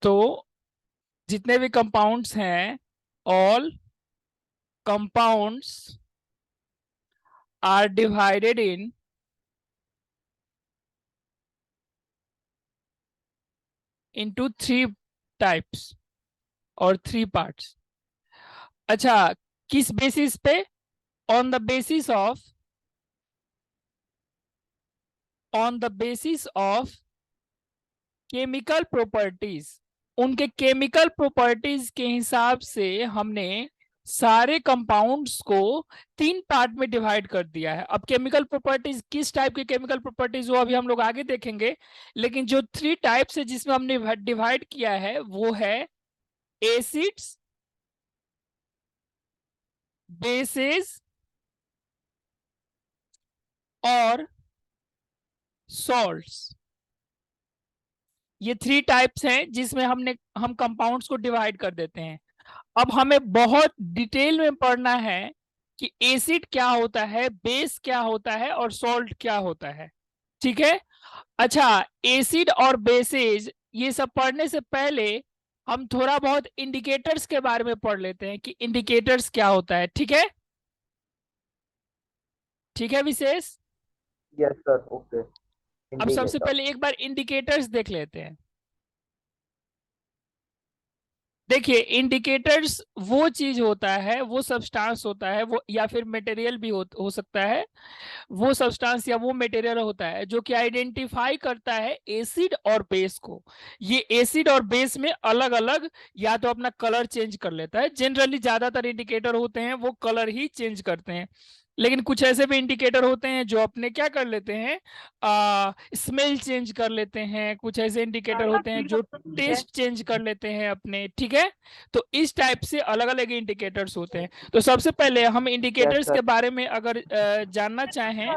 तो जितने भी कंपाउंड्स हैं, all compounds are divided in into three types और थ्री पार्ट्स। अच्छा, किस बेसिस पे? On the basis of chemical properties. उनके केमिकल प्रॉपर्टीज के हिसाब से हमने सारे कंपाउंड्स को तीन पार्ट में डिवाइड कर दिया है। अब केमिकल प्रॉपर्टीज किस टाइप के केमिकल प्रॉपर्टीज वो अभी हम लोग आगे देखेंगे, लेकिन जो थ्री टाइप्स है जिसमें हमने डिवाइड किया है वो है एसिड्स, बेसेस और सॉल्ट्स। ये थ्री टाइप्स हैं जिसमें हम कंपाउंड्स को डिवाइड कर देते हैं। अब हमें बहुत डिटेल में पढ़ना है कि एसिड क्या होता है, बेस क्या होता है और सॉल्ट क्या होता है। ठीक है। अच्छा, एसिड और बेसेज ये सब पढ़ने से पहले हम थोड़ा बहुत इंडिकेटर्स के बारे में पढ़ लेते हैं कि इंडिकेटर्स क्या होता है। ठीक है, ठीक है विशेष। Yes sir, okay. अब सबसे इंडिकेटर। पहले एक बार इंडिकेटर्स देख लेते हैं। देखिए, इंडिकेटर्स वो चीज होता है, वो सब्सटेंस होता है, वो या फिर मटेरियल भी हो सकता है। वो सब्सटेंस या वो मटेरियल होता है जो कि आइडेंटिफाई करता है एसिड और बेस को। ये एसिड और बेस में अलग अलग या तो अपना कलर चेंज कर लेता है। जनरली ज्यादातर इंडिकेटर होते हैं वो कलर ही चेंज करते हैं, लेकिन कुछ ऐसे भी इंडिकेटर होते हैं जो अपने क्या कर लेते हैं, स्मेल चेंज कर लेते हैं। कुछ ऐसे इंडिकेटर होते हैं जो टेस्ट चेंज कर लेते हैं अपने। ठीक है, तो इस टाइप से अलग अलग इंडिकेटर्स होते हैं। तो सबसे पहले हम यस इंडिकेटर्स सर। के बारे में अगर जानना चाहें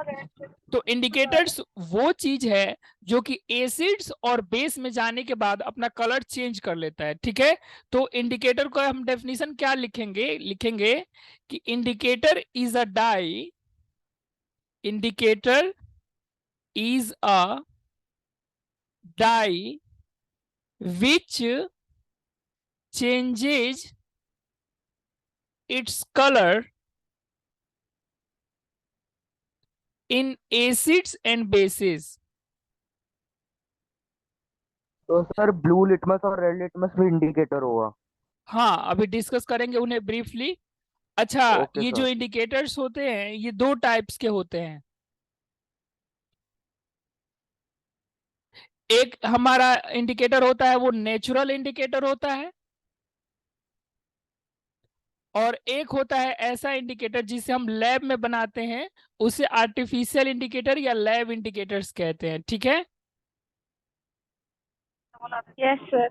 तो इंडिकेटर्स वो चीज है जो कि एसिड्स और बेस में जाने के बाद अपना कलर चेंज कर लेता है। ठीक है, तो इंडिकेटर को हम डेफिनेशन क्या लिखेंगे, लिखेंगे कि indicator is a dye, indicator is a dye which changes its color in acids and bases। तो सर ब्लू लिटमस और रेड लिटमस भी इंडिकेटर होगा? हाँ, अभी डिस्कस करेंगे उन्हें ब्रीफली। अच्छा, ओके ये जो सर। इंडिकेटर्स होते हैं ये दो टाइप्स के होते हैं। एक हमारा इंडिकेटर होता है वो नेचुरल इंडिकेटर होता है, और एक होता है ऐसा इंडिकेटर जिसे हम लैब में बनाते हैं, उसे आर्टिफिशियल इंडिकेटर या लैब इंडिकेटर्स कहते हैं। ठीक है। Yes sir.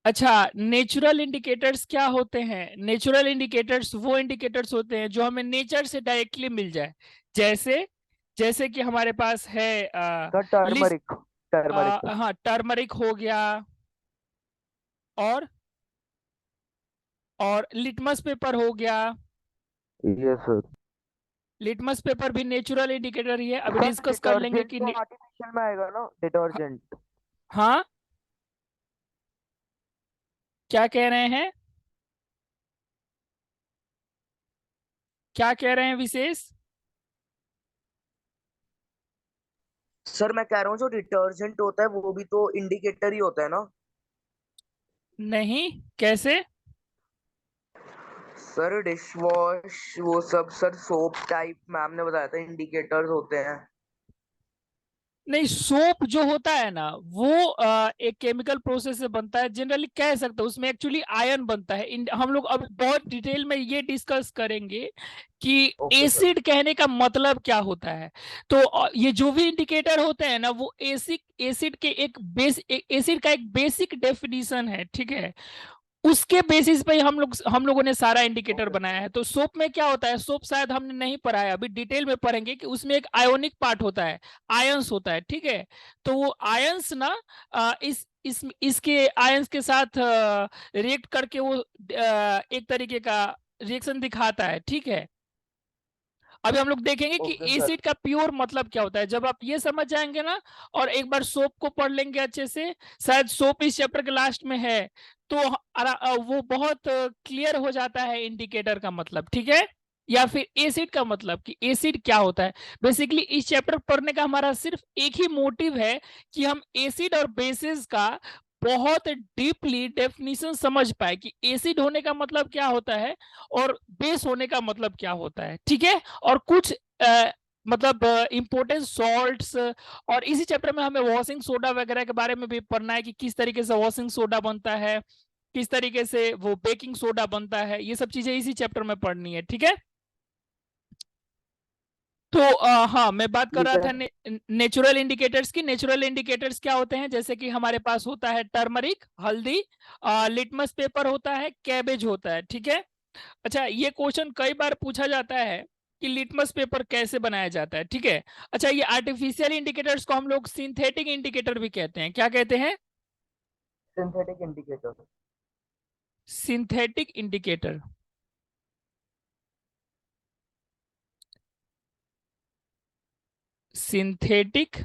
अच्छा, नेचुरल इंडिकेटर्स क्या होते हैं? नेचुरल इंडिकेटर्स वो इंडिकेटर्स होते हैं जो हमें नेचर से डायरेक्टली मिल जाए। जैसे जैसे कि हमारे पास है सर लिस्ट, टर्मरिक। टर्मरिक। हाँ टर्मरिक हो गया, और लिटमस पेपर हो गया। Yes sir. लिटमस पेपर भी नेचुरल इंडिकेटर ही है। अभी सर डिस्कस कर लेंगे डिटर्जेंट कि तो आर्टिफिशियल में आएगा ना, डिटर्जेंट? हाँ, क्या कह रहे हैं, क्या कह रहे हैं विशेष? सर मैं कह रहा हूँ जो डिटर्जेंट होता है वो भी तो इंडिकेटर ही होता है ना? नहीं, कैसे? सर डिश वॉश वो सब, सर सोप टाइप मैम ने बताया था इंडिकेटर्स होते हैं। नहीं, सोप जो होता है ना वो एक केमिकल प्रोसेस से बनता है। जनरली कह सकते हैं उसमें एक्चुअली आयन बनता है। हम लोग अब बहुत डिटेल में ये डिस्कस करेंगे कि ओके सर। एसिड कहने का मतलब क्या होता है। तो ये जो भी इंडिकेटर होते हैं ना वो एसिड के एक एसिड का एक बेसिक डेफिनेशन है। ठीक है, उसके बेसिस पे ही हम लोगों ने सारा इंडिकेटर ओके बनाया सर। है। तो सोप में क्या होता है, सोप शायद हमने नहीं पढ़ा है, अभी डिटेल में पढ़ेंगे कि उसमें एक आयोनिक पार्ट होता है, आयंस होता है। ठीक है, तो वो आयंस ना इसके आयंस के साथ रिएक्ट करके वो एक तरीके का रिएक्शन दिखाता है। ठीक है, अभी हम लोग देखेंगे कि ओके सर। एसिड का प्योर मतलब क्या होता है। जब आप ये समझ जाएंगे ना, और एक बार सोप को पढ़ लेंगे अच्छे से, शायद सोप इस चैप्टर के लास्ट में है, तो वो बहुत क्लियर हो जाता है इंडिकेटर का मतलब, ठीक है। या फिर एसिड का मतलब कि एसिड क्या होता है। बेसिकली इस चैप्टर पढ़ने का हमारा सिर्फ एक ही मोटिव है कि हम एसिड और बेसिस का बहुत डीपली डेफिनेशन समझ पाए कि एसिड होने का मतलब क्या होता है और बेस होने का मतलब क्या होता है, ठीक है। और कुछ मतलब इंपोर्टेंट सॉल्ट्स, और इसी चैप्टर में हमें वॉशिंग सोडा वगैरह के बारे में भी पढ़ना है कि किस तरीके से वॉशिंग सोडा बनता है, किस तरीके से वो बेकिंग सोडा बनता है, ये सब चीजें इसी चैप्टर में पढ़नी है, ठीक है। तो हाँ, मैं बात कर ठीक रहा है। था नेचुरल इंडिकेटर्स की। नेचुरल इंडिकेटर्स क्या होते हैं, जैसे कि हमारे पास होता है टर्मरिक, हल्दी, लिटमस पेपर होता है, कैबेज होता है, ठीक है। अच्छा, ये क्वेश्चन कई बार पूछा जाता है कि लिटमस पेपर कैसे बनाया जाता है, ठीक है। अच्छा, ये आर्टिफिशियल इंडिकेटर्स को हम लोग सिंथेटिक इंडिकेटर भी कहते हैं। क्या कहते हैं? Synthetic indicator. Synthetic indicator. Synthetic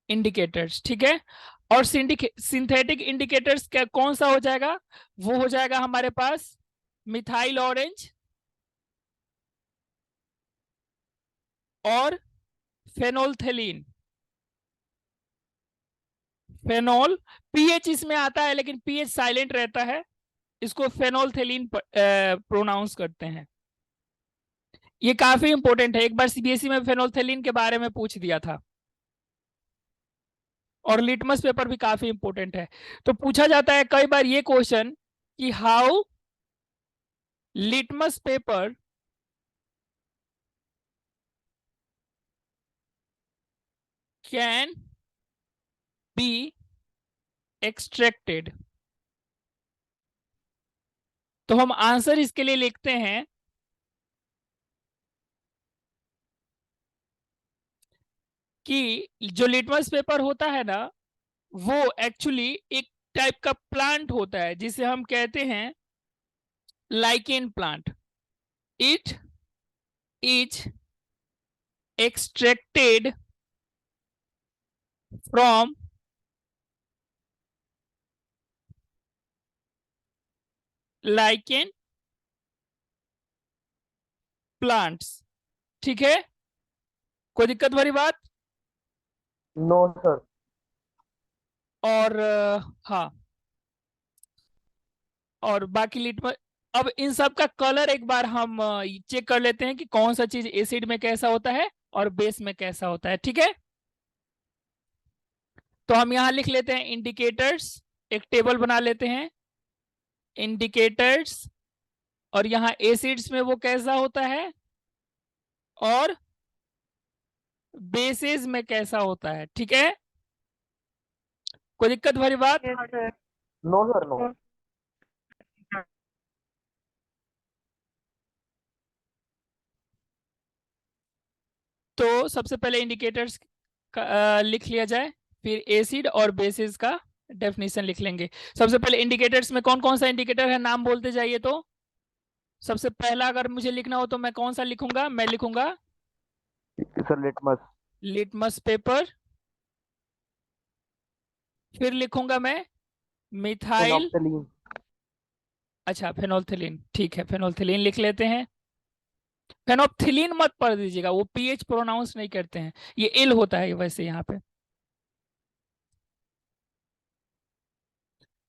indicators, ठीक है। और सिंथेटिक इंडिकेटर्स क्या, कौन सा हो जाएगा? वो हो जाएगा हमारे पास मिथाइल ऑरेंज और फेनोल्थेलिन। फेनोल, पीएच इसमें आता है लेकिन पीएच साइलेंट रहता है, इसको फेनोल्थेलिन प्रोनाउंस करते हैं। ये काफी इंपॉर्टेंट है, एक बार सीबीएसई में फेनोल्थेलिन के बारे में पूछ दिया था। और लिटमस पेपर भी काफी इंपॉर्टेंट है। तो पूछा जाता है कई बार ये क्वेश्चन कि how litmus paper can be extracted. तो हम आंसर इसके लिए लिखते हैं कि जो लिटमस पेपर होता है ना, वो एक्चुअली एक टाइप का प्लांट होता है जिसे हम कहते हैं lichen plant. It is extracted from lichen plants, ठीक है। कोई दिक्कत भरी बात? No sir. और हाँ, और बाकी लिटमस, अब इन सब का कलर एक बार हम चेक कर लेते हैं कि कौन सा चीज एसिड में कैसा होता है और बेस में कैसा होता है, ठीक है। तो हम यहां लिख लेते हैं इंडिकेटर्स, एक टेबल बना लेते हैं इंडिकेटर्स, और यहाँ एसिड्स में वो कैसा होता है और बेसिस में कैसा होता है, ठीक है। कोई दिक्कत भरी बात? No sir, no. तो सबसे पहले इंडिकेटर्स का लिख लिया जाए, फिर एसिड और बेसिस का डेफिनेशन लिख लेंगे। सबसे पहले इंडिकेटर्स में कौन कौन सा इंडिकेटर है, नाम बोलते जाइए। तो सबसे पहला अगर मुझे लिखना हो तो मैं कौन सा लिखूंगा? मैं लिखूंगा सर लिटमस। Litmus paper. फिर लिखूंगा मैं मिथाइल, फिनोप्सिलीन। अच्छा फेनोल्थिलीन, ठीक है, फेनोल्थिलीन लिख लेते हैं। फेनोप्थिलीन मत पढ़ दीजिएगा, वो पीएच प्रोनाउंस नहीं करते हैं, ये एल होता है वैसे यहाँ पे।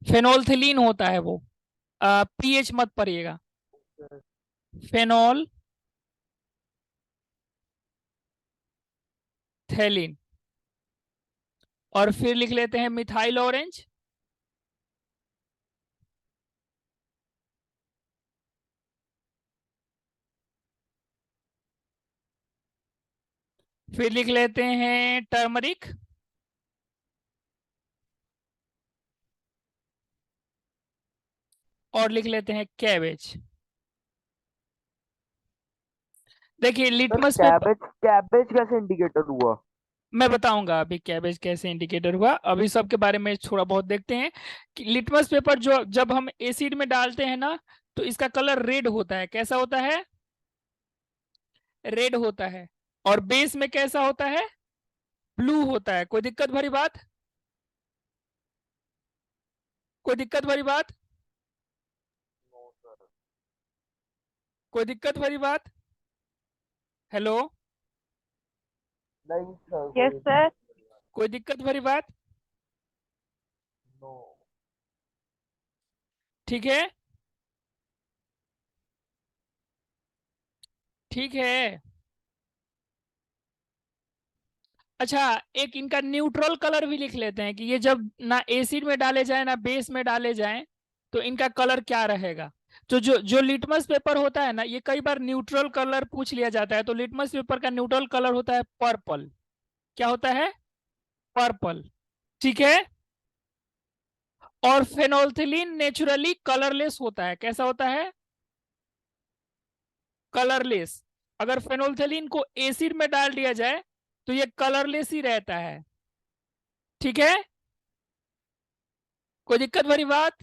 फेनोल्थिलीन होता है वो, पीएच मत पढ़िएगा। फेनोल थैलिन, और फिर लिख लेते हैं मिथाइल ऑरेंज। फिर लिख लेते हैं टर्मरिक। और लिख लेते हैं कैबेज। देखिए sir litmus paper, cabbage, cabbage कैसे इंडिकेटर हुआ? मैं बताऊंगा अभी कैबेज कैसे इंडिकेटर हुआ, अभी सबके बारे में थोड़ा बहुत देखते हैं कि लिटमस पेपर जो जब हम एसिड में डालते हैं ना, तो इसका कलर रेड होता है। कैसा होता है? रेड होता है, और बेस में कैसा होता है, ब्लू होता है। कोई दिक्कत भरी बात? कोई दिक्कत भरी बात? कोई दिक्कत भरी बात? हेलो? नहीं सर, यस सर। कोई दिक्कत भरी बात? नो। ठीक है, ठीक है। अच्छा, एक इनका न्यूट्रल कलर भी लिख लेते हैं कि ये जब ना एसिड में डाले जाए ना बेस में डाले जाए तो इनका कलर क्या रहेगा। तो जो जो लिटमस पेपर होता है ना, ये कई बार न्यूट्रल कलर पूछ लिया जाता है। तो लिटमस पेपर का न्यूट्रल कलर होता है पर्पल। क्या होता है? पर्पल। ठीक है। और फेनोल्थिलीन नेचुरली कलरलेस होता है। कैसा होता है? कलरलेस। अगर फेनोल्थिलीन को एसिड में डाल दिया जाए तो ये कलरलेस ही रहता है। ठीक है, कोई दिक्कत भरी बात?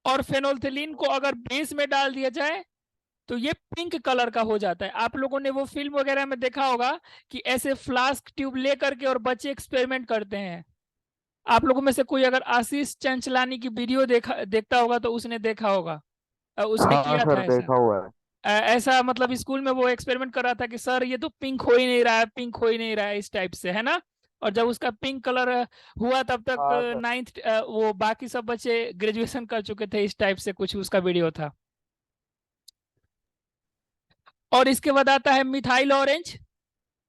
और फेनोल्थिलीन को अगर बेस में डाल दिया जाए तो ये पिंक कलर का हो जाता है। आप लोगों ने वो फिल्म वगैरह में देखा होगा कि ऐसे फ्लास्क ट्यूब ले करके और बच्चे एक्सपेरिमेंट करते हैं। आप लोगों में से कोई अगर आशीष चंचलानी की वीडियो देखता होगा तो उसने देखा होगा। उसने हाँ किया था सर, ऐसा। देखा हुआ है। ऐसा मतलब स्कूल में वो एक्सपेरिमेंट कर रहा था कि सर ये तो पिंक हो ही नहीं रहा है, पिंक हो ही नहीं रहा है, इस टाइप से, है ना। और जब उसका पिंक कलर हुआ तब तक हाँ सर। नाइन्थ वो बाकी सब बच्चे ग्रेजुएशन कर चुके थे। इस टाइप से कुछ उसका वीडियो था। और इसके बाद आता है मिथाइल ऑरेंज।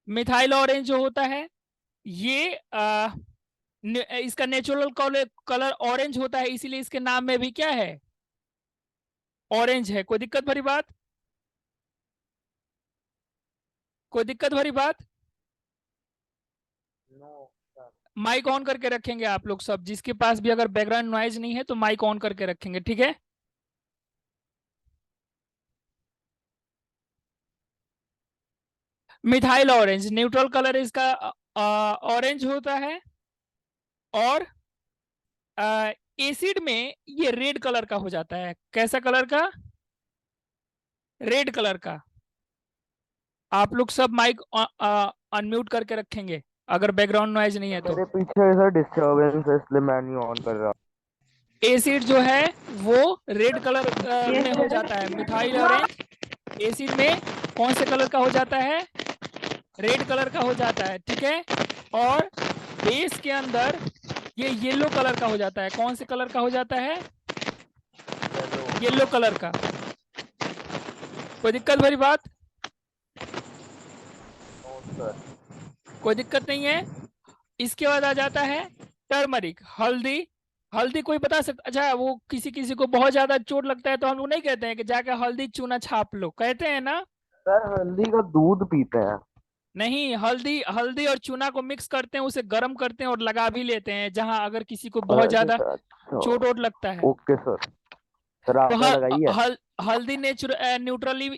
मिथाइल ऑरेंज जो होता है ये इसका नेचुरल कलर कलर ऑरेंज होता है, इसीलिए इसके नाम में भी क्या है, ऑरेंज है। कोई दिक्कत भरी बात? कोई दिक्कत भरी बात? No sir. माइक ऑन करके रखेंगे आप लोग सब, जिसके पास भी अगर बैकग्राउंड नॉइज नहीं है तो माइक ऑन करके रखेंगे, ठीक है। मिथाइल ऑरेंज न्यूट्रल कलर इसका ऑरेंज होता है, और एसिड में ये रेड कलर का हो जाता है। कैसा कलर का? रेड कलर का। आप लोग सब माइक अनम्यूट करके रखेंगे अगर बैकग्राउंड नॉइज नहीं है तो। मेरे पीछे सर डिस्टरबेंस है, इसलिए मैं नहीं ऑन कर रहा। एसिड जो है वो रेड कलर यस में हो सर। जाता है। मिथाइल ऑरेंज एसिड में कौन से कलर का हो जाता है? रेड कलर का हो जाता है, ठीक है। और बेस के अंदर ये येलो कलर का हो जाता है। कौन से कलर का हो जाता है? येलो कलर का। कोई दिक्कत भरी बात? No sir. कोई दिक्कत नहीं है। इसके बाद आ जाता है टर्मरिक, हल्दी। हल्दी कोई बता सकता? अच्छा, वो किसी किसी को बहुत ज्यादा चोट लगता है तो हम लोग नहीं कहते हैं कि जाके हल्दी चूना छाप लो, कहते हैं ना। सर हल्दी का दूध पीते हैं। नहीं, हल्दी हल्दी और चूना को मिक्स करते हैं, उसे गर्म करते हैं और लगा भी लेते हैं जहां अगर किसी को बहुत अच्छा ज्यादा सर, अच्छा। चोट वोट लगता है। Okay sir. सर तो आपने लगाई है? हल्दी न्यूट्रली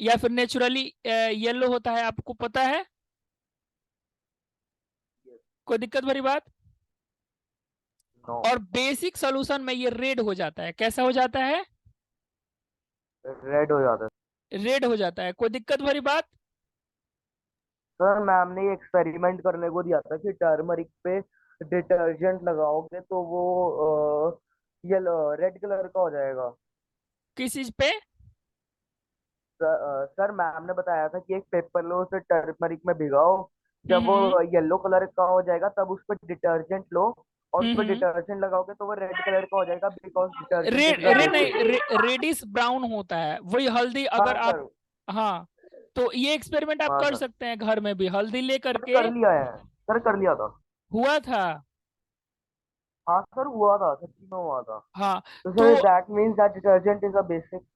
या फिर नेचुरली येलो होता है, आपको पता है। कोई दिक्कत भरी बात? नो। और बेसिक सोल्यूशन में ये रेड हो जाता है। कैसा हो जाता है? रेड हो जाता है। रेड हो जाता है। कोई दिक्कत भरी बात? सर मैम ने ये एक्सपेरिमेंट करने को दिया था कि टर्मरिक पे डिटर्जेंट लगाओगे तो वो येलो रेड कलर का हो जाएगा। किस चीज पे? सर मैम ने बताया था कि एक पेपर लो, उसे टर्मरिक में भिगाओ। जब हम्म वो येलो कलर का हो जाएगा तब उस पर डिटर्जेंट लो, और उस पर हम्म। डिटर्जेंट लगाओगे तो वो रेड कलर का हो जाएगा, because detergent red is the red basic. नहीं, रेडिश ब्राउन होता है वही हल्दी। हाँ अगर आप, सर। हाँ, तो ये एक्सपेरिमेंट आप हाँ कर सर। सकते हैं घर में भी, हल्दी ले सर करके। कर लिया है। सर कर लिया था। हुआ था। हाँ सर, हुआ था, सच्ची में हुआ था। हाँ तो तो, sir that means that detergent is a basic.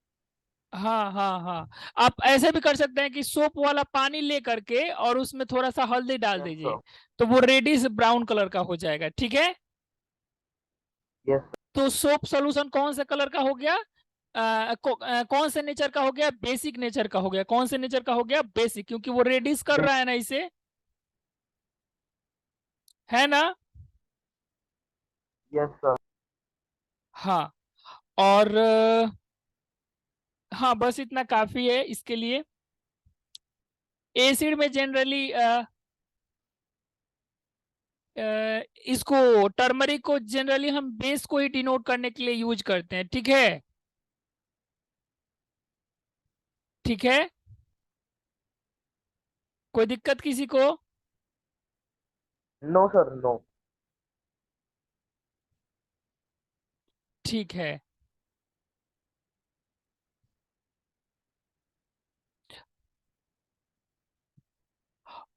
हाँ हाँ हाँ, आप ऐसे भी कर सकते हैं कि सोप वाला पानी ले करके और उसमें थोड़ा सा हल्दी डाल यस दीजिए, सर। तो वो रेडिश ब्राउन कलर का हो जाएगा, ठीक है। यस। तो सोप सॉल्यूशन कौन से कलर का हो गया? कौन से नेचर का हो गया? बेसिक नेचर का हो गया। कौन से नेचर का हो गया? बेसिक, क्योंकि वो रेडिश कर रहा है ना इसे, है ना। Yes sir. हाँ। और हाँ बस इतना काफी है इसके लिए। एसिड में जनरली इसको टर्मरिक को जनरली हम बेस को ही डिनोट करने के लिए यूज करते हैं, ठीक है। ठीक है, कोई दिक्कत किसी को? No sir, no. ठीक है।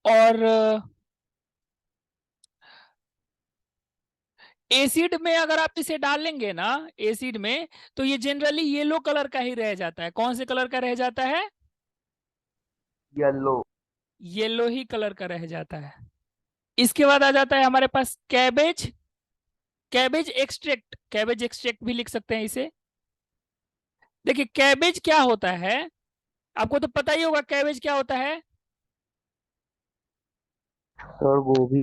और एसिड में अगर आप इसे डालेंगे ना, एसिड में, तो ये जनरली येलो कलर का ही रह जाता है। कौन से कलर का रह जाता है? येलो। येलो ही कलर का रह जाता है। इसके बाद आ जाता है हमारे पास cabbage. Cabbage extract, cabbage extract भी लिख सकते हैं इसे। देखिए कैबेज क्या होता है, आपको तो पता ही होगा कैबेज क्या होता है। सर गोभी।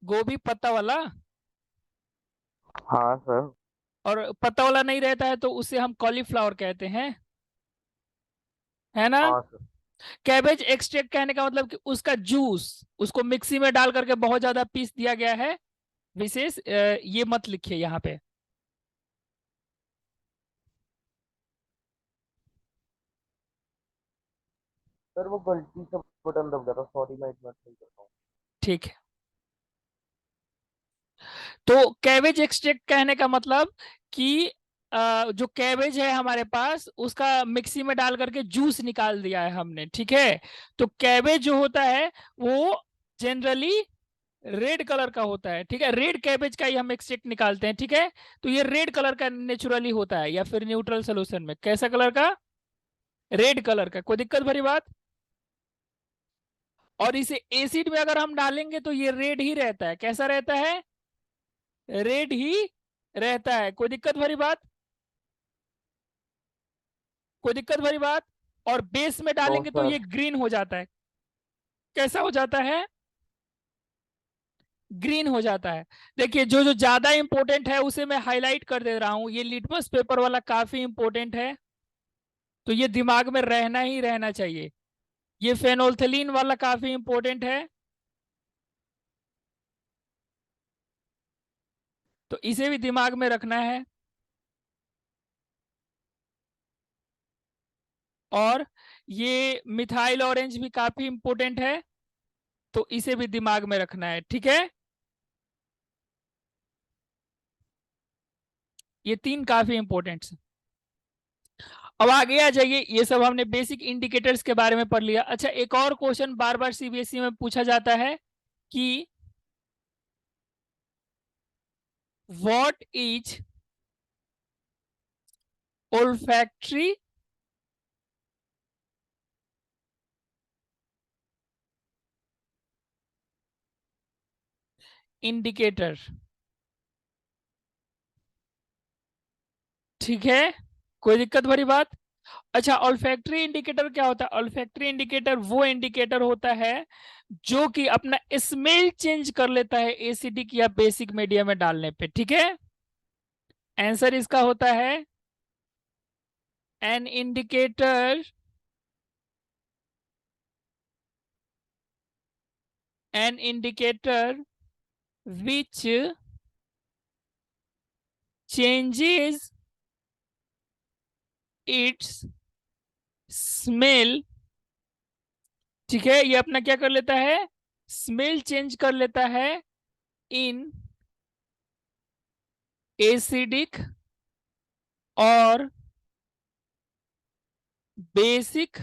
गोभी पत्ता वाला। हाँ सर। और पत्ता वाला नहीं रहता है तो उसे हम कॉलीफ्लावर कहते हैं, है ना। हाँ सर। कैबेज एक्सट्रैक्ट कहने का मतलब कि उसका जूस, उसको मिक्सी में डाल करके बहुत ज्यादा पीस दिया गया है। विशेष ये मत लिखिए यहाँ पे। सर वो गलती से बटन दब गया था, सॉरी, मैं एक मिनट सही करता हूँ। ठीक है, तो कैबेज एक्सट्रैक्ट कहने का मतलब कि जो कैबेज है हमारे पास उसका मिक्सी में डाल करके जूस निकाल दिया है हमने, ठीक है। तो कैबेज जो होता है वो जनरली रेड कलर का होता है, ठीक है। रेड कैबेज का ही हम एक्सट्रैक्ट निकालते हैं, ठीक है। तो ये रेड कलर का नेचुरली होता है, या फिर न्यूट्रल सोल्यूशन में कैसा कलर का? रेड कलर का। कोई दिक्कत भरी बात? और इसे एसिड में अगर हम डालेंगे तो ये रेड ही रहता है। कैसा रहता है? रेड ही रहता है। कोई दिक्कत भरी बात? कोई दिक्कत भरी बात? और बेस में नो डालेंगे तो सर। ये ग्रीन हो जाता है। कैसा हो जाता है? ग्रीन हो जाता है। देखिए जो जो ज्यादा इंपॉर्टेंट है उसे मैं हाईलाइट कर दे रहा हूं। ये लिटमस पेपर वाला काफी इंपॉर्टेंट है, तो ये दिमाग में रहना ही रहना चाहिए। ये फेनोल्थलीन वाला काफी इंपॉर्टेंट है, तो इसे भी दिमाग में रखना है। और ये मिथाइल ऑरेंज भी काफी इंपॉर्टेंट है, तो इसे भी दिमाग में रखना है, ठीक है। ये तीन काफी इंपॉर्टेंट। अब आगे आ जाइए, ये सब हमने बेसिक इंडिकेटर्स के बारे में पढ़ लिया। अच्छा एक और क्वेश्चन बार बार सीबीएसई में पूछा जाता है कि व्हाट इज olfactory इंडिकेटर, ठीक है। कोई दिक्कत भरी बात? अच्छा ऑल्फैक्टरी इंडिकेटर क्या होता है? ऑल्फैक्टरी इंडिकेटर वो इंडिकेटर होता है जो कि अपना स्मेल चेंज कर लेता है एसिडिक या बेसिक मीडिया में डालने पे, ठीक है। आंसर इसका होता है an indicator, an indicator which changes its smell, ठीक है। ये अपना क्या कर लेता है? स्मेल चेंज कर लेता है इन एसिडिक और बेसिक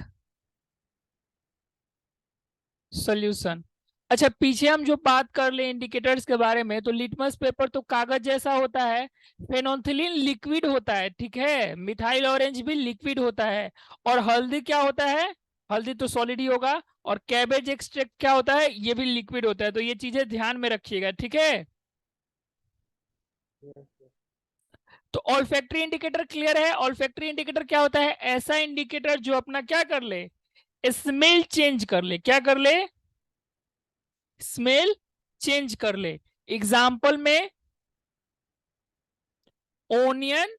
सॉल्यूशन। अच्छा पीछे हम जो बात कर ले इंडिकेटर्स के बारे में, तो लिटमस पेपर तो कागज जैसा होता है, फेनोल्फिलीन लिक्विड होता है, ठीक है। मिथाइल ऑरेंज भी लिक्विड होता है। और हल्दी क्या होता है? हल्दी तो सॉलिड ही होगा। और कैबेज एक्सट्रैक्ट क्या होता है? ये भी लिक्विड होता है। तो ये चीजें ध्यान में रखिएगा, ठीक है। तो ऑल्फैक्टरी इंडिकेटर क्लियर है। ऑल्फैक्टरी इंडिकेटर क्या होता है? ऐसा इंडिकेटर जो अपना क्या कर ले? स्मेल चेंज कर ले। क्या कर ले? स्मेल चेंज कर ले। एग्जाम्पल में ओनियन,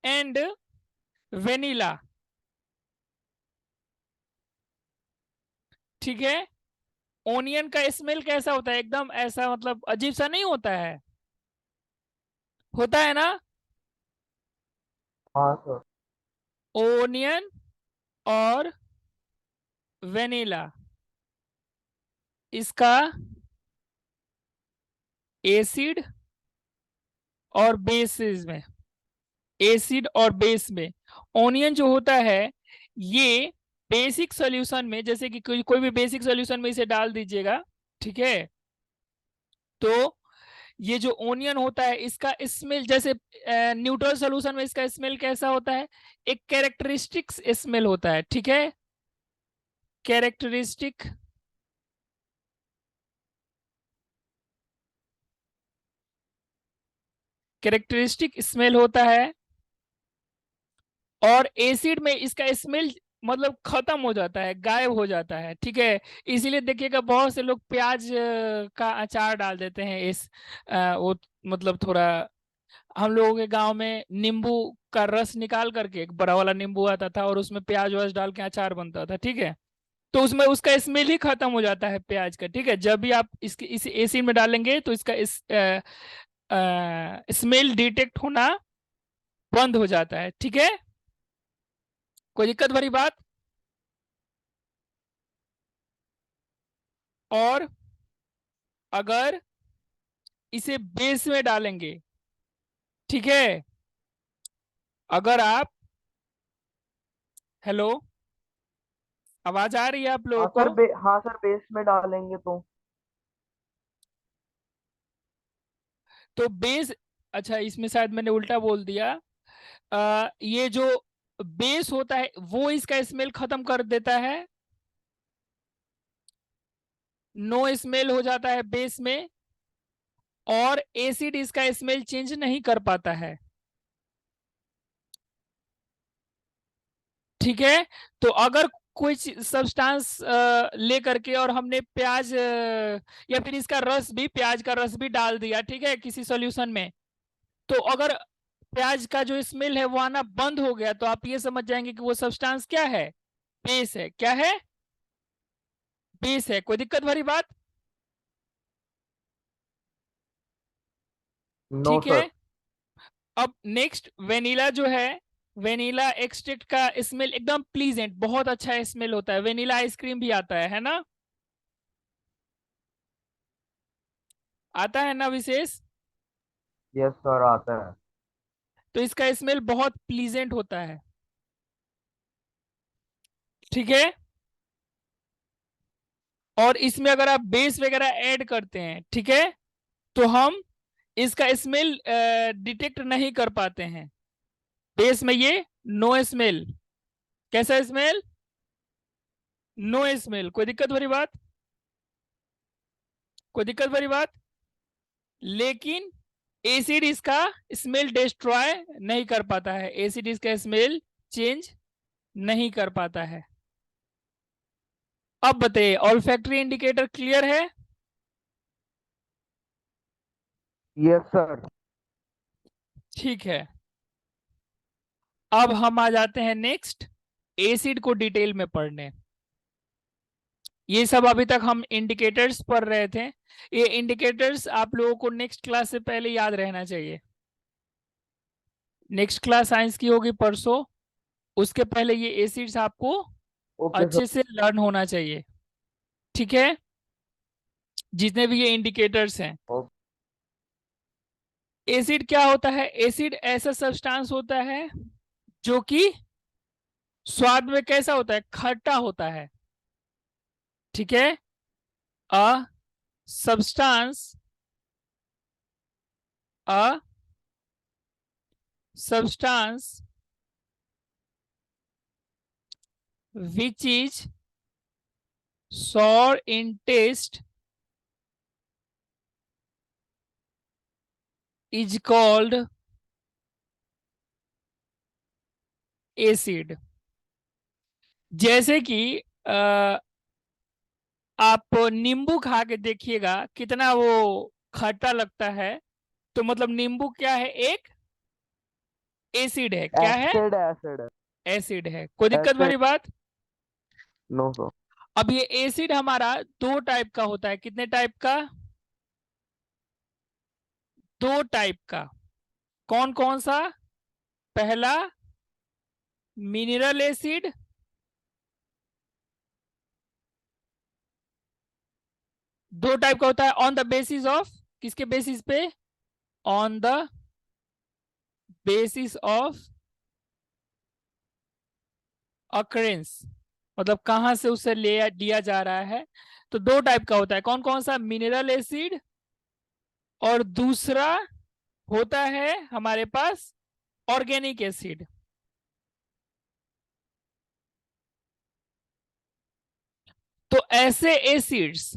एंड वेनिला। ठीक है। ओनियन का स्मेल कैसा होता है? एकदम ऐसा मतलब अजीब सा नहीं होता है? होता है ना? हाँ सर। ओनियन और वेनिला, इसका एसिड और बेसिस में, एसिड और बेस में, ओनियन जो होता है ये बेसिक सॉल्यूशन में, जैसे कि कोई भी बेसिक सॉल्यूशन में इसे डाल दीजिएगा, ठीक है, तो ये जो ओनियन होता है इसका स्मेल, जैसे न्यूट्रल सॉल्यूशन में इसका स्मेल कैसा होता है? एक कैरेक्टरिस्टिक स्मेल होता है, ठीक है, कैरेक्टरिस्टिक। कैरेक्टरिस्टिक स्मेल होता है, और एसिड में इसका स्मेल मतलब खत्म हो जाता है, गायब हो जाता है, ठीक है। इसीलिए देखिएगा बहुत से लोग प्याज का अचार डाल देते हैं इस वो मतलब थोड़ा, हम लोगों के गांव में नींबू का रस निकाल करके, एक बड़ा वाला नींबू आता था और उसमें प्याज व्याज डाल के अचार बनता था, ठीक है, तो उसमें उसका स्मेल ही खत्म हो जाता है प्याज का, ठीक है। जब भी आप इसके इस एसिड में डालेंगे तो इसका इस स्मेल डिटेक्ट होना बंद हो जाता है, ठीक है। कोई दिक्कत भरी बात? और अगर इसे बेस में डालेंगे, ठीक है, अगर आप, हेलो, आवाज आ रही है आप लोगों को? हाँ सर, बेस में डालेंगे तो। तो बेस, अच्छा इसमें शायद मैंने उल्टा बोल दिया। ये जो बेस होता है वो इसका स्मेल खत्म कर देता है, नो स्मेल हो जाता है बेस में, और एसिड इसका स्मेल चेंज नहीं कर पाता है, ठीक है। तो अगर कोई सब्सटेंस ले करके और हमने प्याज या फिर इसका रस भी, प्याज का रस भी डाल दिया, ठीक है, किसी सॉल्यूशन में, तो अगर प्याज का जो स्मेल है वो आना बंद हो गया, तो आप ये समझ जाएंगे कि वो सब्सटेंस क्या है? बेस है। क्या है? बेस है। कोई दिक्कत भरी बात? नो ठीक सर। है। अब नेक्स्ट वेनिला जो है, वेनिला एक्सट्रैक्ट का स्मेल एकदम प्लीजेंट, बहुत अच्छा स्मेल होता है, वेनिला आइसक्रीम भी आता है ना? आता है ना विशेष? यस सर, आता है। तो इसका स्मेल बहुत प्लीजेंट होता है, ठीक है। और इसमें अगर आप बेस वगैरह ऐड करते हैं, ठीक है, तो हम इसका स्मेल डिटेक्ट नहीं कर पाते हैं। बेस में ये नो स्मेल। कैसा स्मेल? No smell. कोई दिक्कत भरी बात? कोई दिक्कत भरी बात? लेकिन एसिड इसका स्मेल डिस्ट्रॉय नहीं कर पाता है, एसिड इसका स्मेल चेंज नहीं कर पाता है। अब बताइए, ऑल्फैक्टरी इंडिकेटर क्लियर है? Yes sir. ठीक है। अब हम आ जाते हैं नेक्स्ट, एसिड को डिटेल में पढ़ने। ये सब अभी तक हम इंडिकेटर्स पढ़ रहे थे, ये इंडिकेटर्स आप लोगों को नेक्स्ट क्लास से पहले याद रहना चाहिए। नेक्स्ट क्लास साइंस की होगी परसों, उसके पहले ये एसिड्स आपको ओके सर। अच्छे से लर्न होना चाहिए, ठीक है, जितने भी ये इंडिकेटर्स हैं। ओ, एसिड क्या होता है? एसिड ऐसा सब्सटेंस होता है जो कि स्वाद में कैसा होता है? खट्टा होता है, ठीक है। A substance, a substance which is sour in taste is called acid। जैसे कि आप नींबू खा के देखिएगा कितना वो खट्टा लगता है, तो मतलब नींबू क्या है? एक एसिड है, क्या है? एसिड एसिड एसिड है। कोई दिक्कत एसिड। भरी बात? No sir. अब ये एसिड हमारा दो टाइप का होता है, कितने टाइप का? दो टाइप का। कौन कौन सा? पहला मिनरल एसिड, दो टाइप का होता है ऑन द बेसिस ऑफ, किसके बेसिस पे? On the basis of occurrence, मतलब कहां से उसे ले दिया जा रहा है। तो दो टाइप का होता है, कौन कौन सा? मिनरल एसिड, और दूसरा होता है हमारे पास ऑर्गेनिक एसिड। तो ऐसे एसिड्स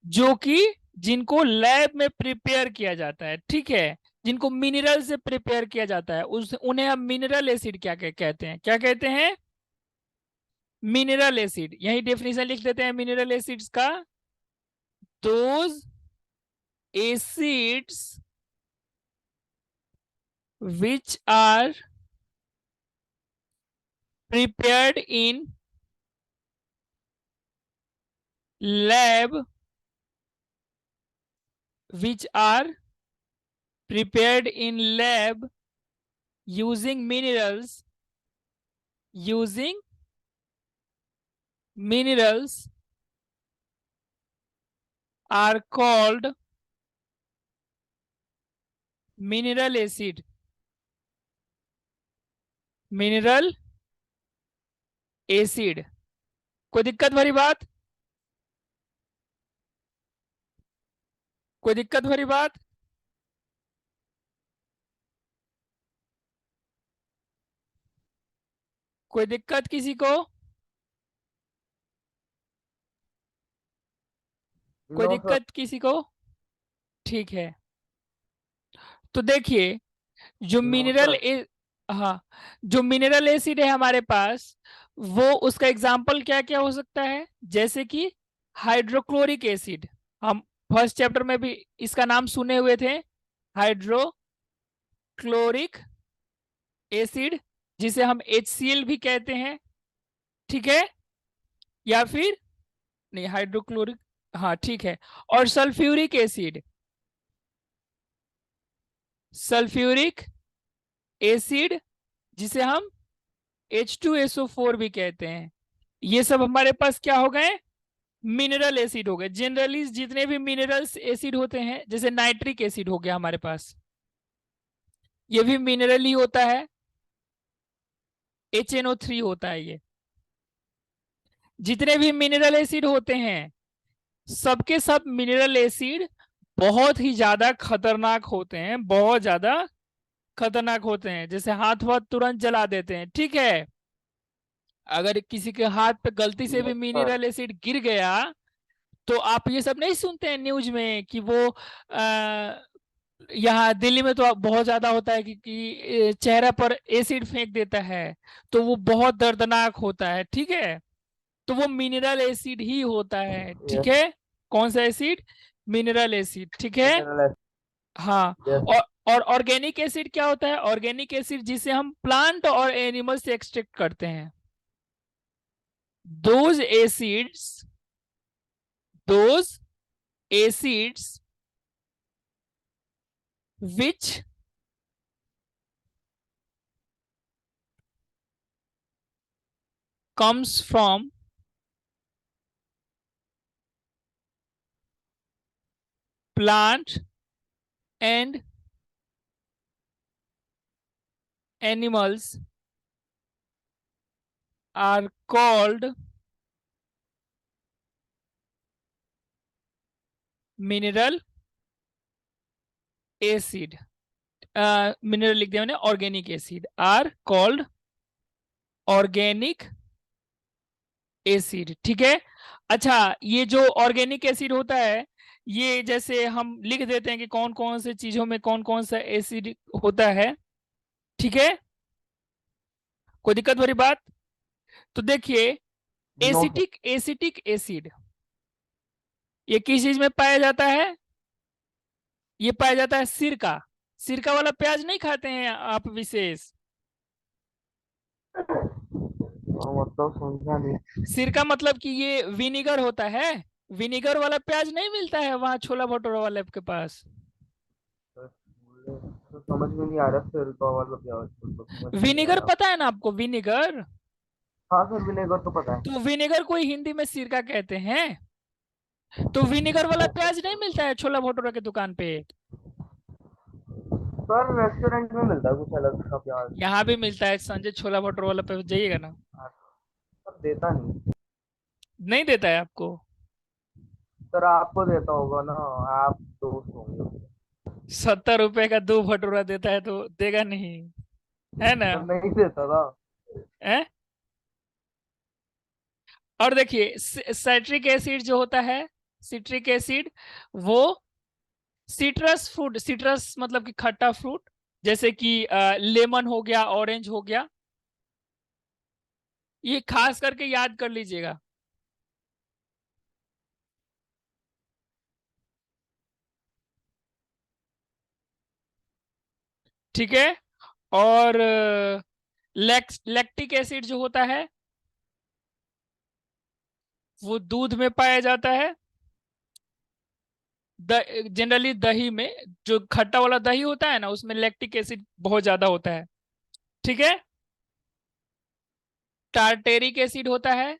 जो कि जिनको लैब में प्रिपेयर किया जाता है, ठीक है, जिनको मिनरल से प्रिपेयर किया जाता है, उस उन्हें हम मिनरल एसिड कहते हैं, क्या कहते हैं? Mineral acid. यही डेफिनेशन लिख देते हैं मिनरल एसिड्स का। Those acids which are prepared in lab, which are prepared in lab using minerals are called mineral acid, mineral acid. कोई दिक्कत भरी बात? कोई दिक्कत भरी बात? कोई दिक्कत किसी को? कोई नो सर। दिक्कत किसी को? ठीक है। तो देखिए, जो नो मिनरल सर। ए हाँ, जो मिनरल एसिड है हमारे पास, वो उसका एग्जाम्पल क्या क्या हो सकता है? जैसे कि हाइड्रोक्लोरिक एसिड, हम फर्स्ट चैप्टर में भी इसका नाम सुने हुए थे, हाइड्रोक्लोरिक एसिड, जिसे हम HCl भी कहते हैं, ठीक है, या फिर नहीं हाइड्रोक्लोरिक, हाँ ठीक है। और सल्फ्यूरिक एसिड, सल्फ्यूरिक एसिड जिसे हम H2SO4 भी कहते हैं। ये सब हमारे पास क्या हो गए? मिनरल एसिड हो गए। जनरली जितने भी मिनरल्स एसिड होते हैं, जैसे नाइट्रिक एसिड हो गया हमारे पास, ये भी मिनरल ही होता है, HNO3 होता है ये। जितने भी मिनरल एसिड होते हैं, सबके सब मिनरल एसिड बहुत ही ज्यादा खतरनाक होते हैं, बहुत ज्यादा खतरनाक होते हैं, जैसे हाथ वाथ तुरंत जला देते हैं, ठीक है। अगर किसी के हाथ पे गलती से भी यस सर। मिनरल एसिड गिर गया, तो आप ये सब नहीं सुनते हैं न्यूज में कि वो यहाँ दिल्ली में तो बहुत ज्यादा होता है कि चेहरे पर एसिड फेंक देता है, तो वो बहुत दर्दनाक होता है, ठीक है। तो वो मिनरल एसिड ही होता है, ठीक यस। है। कौन सा एसिड? मिनरल एसिड, ठीक है। मिनरल। हाँ। यस। और ऑर्गेनिक एसिड क्या होता है? ऑर्गेनिक एसिड जिसे हम प्लांट और एनिमल से एक्सट्रैक्ट करते हैं। Those acids those acids which comes from plant and animals are called mineral acid। Mineral लिख दिया मैंने, organic acid are called organic acid, ठीक है। अच्छा, ये जो ऑर्गेनिक एसिड होता है, ये जैसे हम लिख देते हैं कि कौन कौन से चीजों में कौन कौन सा एसिड होता है, ठीक है। कोई दिक्कत वाली बात? तो देखिए, no sir. Acetic acetic acid ये किस चीज में पाया जाता है? ये पाया जाता है सिरका, सिरका वाला प्याज नहीं खाते हैं आप विशेष? मतलब समझा नहीं। सिरका मतलब कि ये विनेगर होता है। विनेगर वाला प्याज नहीं मिलता है वहां छोला भटूरा वाले के पास। तो समझ में नहीं आ रहा फिर तो वाला प्याज, तो समझ में नहीं विनेगर आया। पता है ना आपको, विनेगर? हाँ सर, विनेगर तो पता है। तो विनेगर को ही हिंदी में सिरका कहते हैं। तो विनेगर वाला प्याज नहीं मिलता है छोला भटूरा की दुकान पे? सर रेस्टोरेंट में मिलता है कुछ अलग सा प्याज। यहाँ भी मिलता है, संजय छोला भटूरा वाला पे जाइएगा ना। हाँ, सर देता नहीं। नहीं देता है आपको? सर आपको देता होगा ना, आप दोस्त होंगे। 70 रुपए का 2 भटूरा देता है तो देगा नहीं, है ना? सर नहीं देता था। है। और देखिए साइट्रिक एसिड जो होता है, सिट्रिक एसिड, वो सिट्रस फ्रूट, सिट्रस मतलब कि खट्टा फ्रूट, जैसे कि लेमन हो गया, ऑरेंज हो गया, ये खास करके याद कर लीजिएगा। ठीक है। और लैक्टिक एसिड जो होता है वो दूध में पाया जाता है। जनरली दही में, जो खट्टा वाला दही होता है ना उसमें लैक्टिक एसिड बहुत ज्यादा होता है। ठीक है। टार्टेरिक एसिड होता है।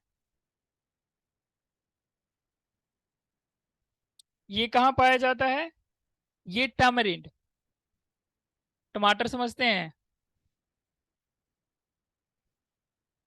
ये कहाँ पाया जाता है? ये टैमरिंड, टमाटर समझते हैं?